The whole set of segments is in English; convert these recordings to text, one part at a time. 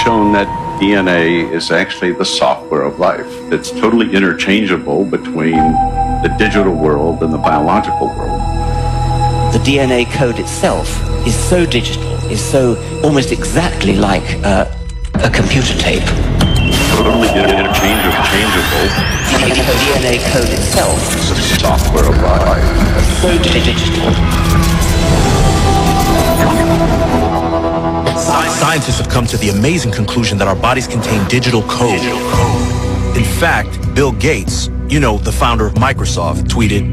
shown that DNA is actually the software of life. It's totally interchangeable between the digital world and the biological world. The DNA code itself is so digital, is so almost exactly like a computer tape. Totally interchangeable. The DNA code itself is the software of life. So digital. Scientists have come to the amazing conclusion that our bodies contain digital code. In fact, Bill Gates, the founder of Microsoft, tweeted,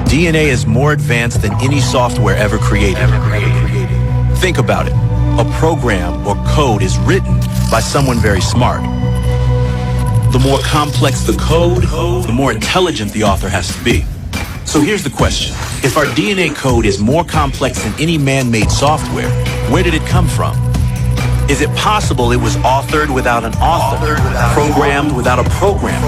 "DNA is more advanced than any software ever created." Think about it. A program or code is written by someone very smart. The more complex the code, the more intelligent the author has to be. So here's the question. If our DNA code is more complex than any man-made software, where did it come from? Is it possible it was authored without an author, programmed without a program?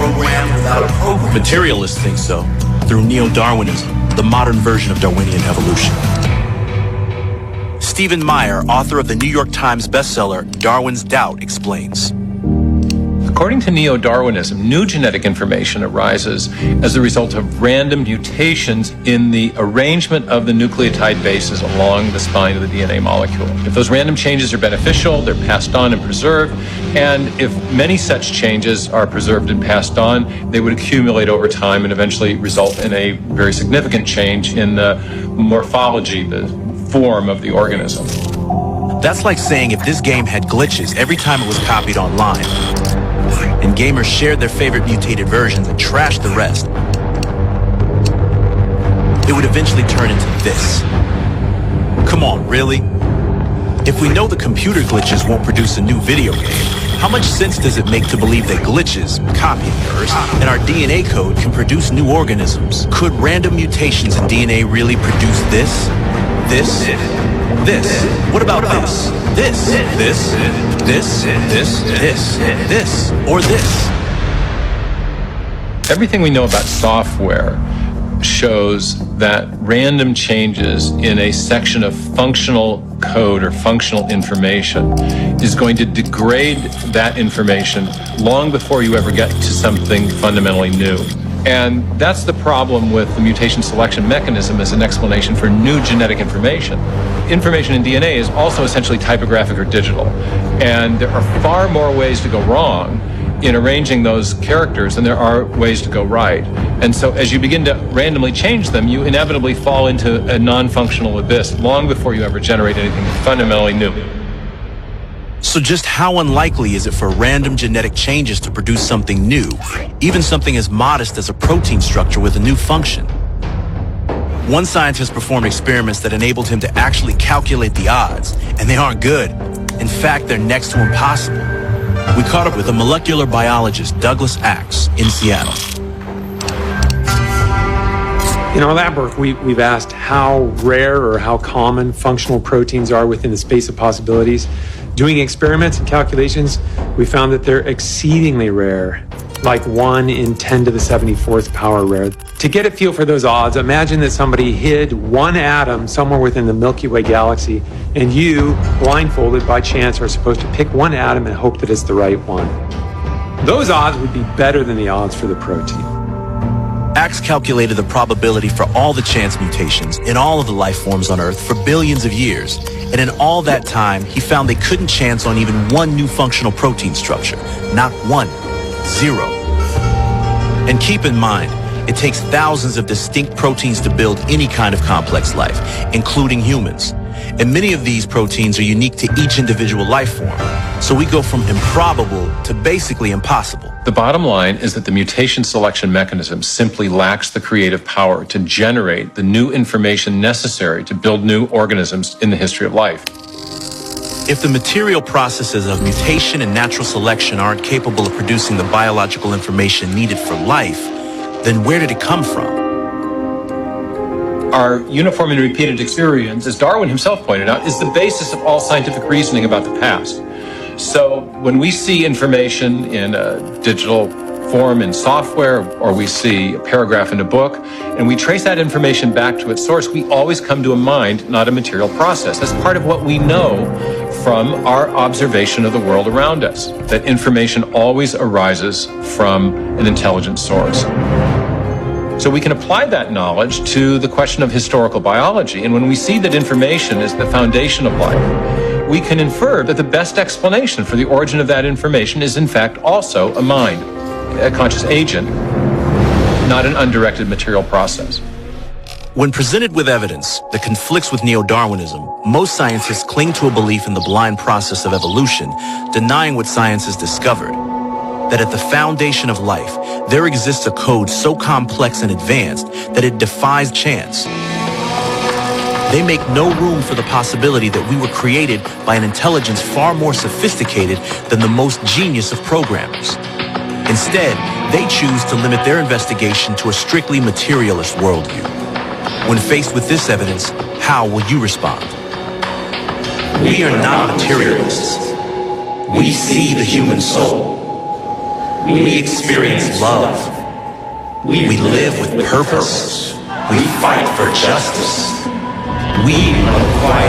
Materialists think so, through neo-Darwinism, the modern version of Darwinian evolution. Stephen Meyer, author of the New York Times bestseller Darwin's Doubt, explains. According to neo-Darwinism, new genetic information arises as a result of random mutations in the arrangement of the nucleotide bases along the spine of the DNA molecule. If those random changes are beneficial, they're passed on and preserved, and if many such changes are preserved and passed on, they would accumulate over time and eventually result in a very significant change in the morphology, the form of the organism. That's like saying if this game had glitches every time it was copied online, and gamers shared their favorite mutated versions and trashed the rest, it would eventually turn into this. Come on, really? If we know the computer glitches won't produce a new video game, how much sense does it make to believe that glitches, copying errors, and our DNA code can produce new organisms? Could random mutations in DNA really produce this? This? This? What about this? This? This? This? This? This? This? Or this? Everything we know about software shows that random changes in a section of functional code or functional information is going to degrade that information long before you ever get to something fundamentally new. And that's the problem with the mutation selection mechanism as an explanation for new genetic information. Information in DNA is also essentially typographic or digital. And there are far more ways to go wrong in arranging those characters than there are ways to go right. And so as you begin to randomly change them, you inevitably fall into a non-functional abyss long before you ever generate anything fundamentally new. So just how unlikely is it for random genetic changes to produce something new, even something as modest as a protein structure with a new function? One scientist performed experiments that enabled him to actually calculate the odds, and they aren't good. In fact, they're next to impossible. We caught up with a molecular biologist, Douglas Axe, in Seattle. In our lab work, we've asked how rare or how common functional proteins are within the space of possibilities. Doing experiments and calculations, we found that they're exceedingly rare, like 1 in 10 to the 74th power rare. To get a feel for those odds, imagine that somebody hid one atom somewhere within the Milky Way galaxy, and you, blindfolded by chance, are supposed to pick one atom and hope that it's the right one. Those odds would be better than the odds for the protein. Axe calculated the probability for all the chance mutations in all of the life forms on Earth for billions of years. And in all that time, he found they couldn't chance on even one new functional protein structure. Not one. Zero. And keep in mind, it takes thousands of distinct proteins to build any kind of complex life, including humans. And many of these proteins are unique to each individual life form. So we go from improbable to basically impossible. The bottom line is that the mutation selection mechanism simply lacks the creative power to generate the new information necessary to build new organisms in the history of life. If the material processes of mutation and natural selection aren't capable of producing the biological information needed for life, then where did it come from? Our uniform and repeated experience, as Darwin himself pointed out, is the basis of all scientific reasoning about the past. So when we see information in a digital form in software, or we see a paragraph in a book, and we trace that information back to its source, we always come to a mind, not a material process. That's part of what we know from our observation of the world around us, that information always arises from an intelligent source. So we can apply that knowledge to the question of historical biology. And when we see that information is the foundation of life, we can infer that the best explanation for the origin of that information is in fact also a mind, a conscious agent, not an undirected material process. When presented with evidence that conflicts with neo-Darwinism, most scientists cling to a belief in the blind process of evolution, denying what science has discovered. That at the foundation of life, there exists a code so complex and advanced that it defies chance. They make no room for the possibility that we were created by an intelligence far more sophisticated than the most genius of programmers. Instead, they choose to limit their investigation to a strictly materialist worldview. When faced with this evidence, how will you respond? We are not materialists. We see the human soul. We experience love. We live with purpose. We fight for justice. We acquire